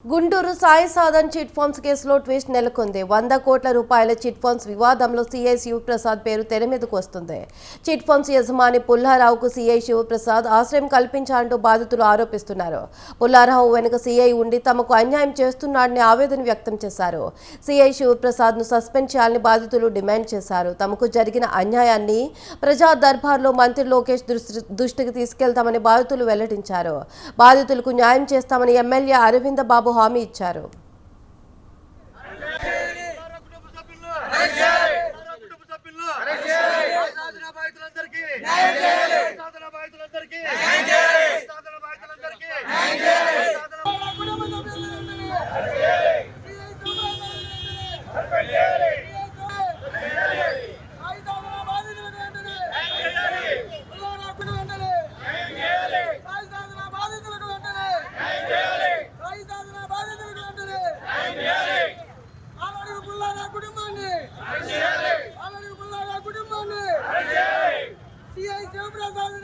Guntur Sai Sadhan chit funds కేసులో twist నెలకొంది. 100 కోట్ల రూపాయల చిట్ ఫండ్స్ వివాదంలో సీఐ శివప్రసాద్ పేరు తెరమీదకు వస్తుంది. చిట్ ఫండ్స్ యజమాని పుల్లారావుకు సీఐ శివప్రసాద్ ఆశ్రయం కల్పించాలంటూ బాధితులు ఆరోపిస్తున్నారు. పుల్లారావు వెనుక సీఐ ఉండి తమకు అన్యాయం చేస్తున్నాడని ఆవేదన వ్యక్తం చేశారు. సీఐ శివప్రసాద్ ను సస్పెండ్ చేయాలని బాధితులు డిమాండ్ చేశారు. తమకు జరిగిన అన్యాయాన్ని ప్రజా దర్బార్లో మంత్రి లోకేష్ దృష్టికి తీసుకెళ్తామని బాధితులు వెల్లడించారు. బాధితులకు న్యాయం చేస్తామని ఎమ్మెల్యే అరవింద బాబు హామీ ఇచ్చారు. సీఐ శివప్రసాద్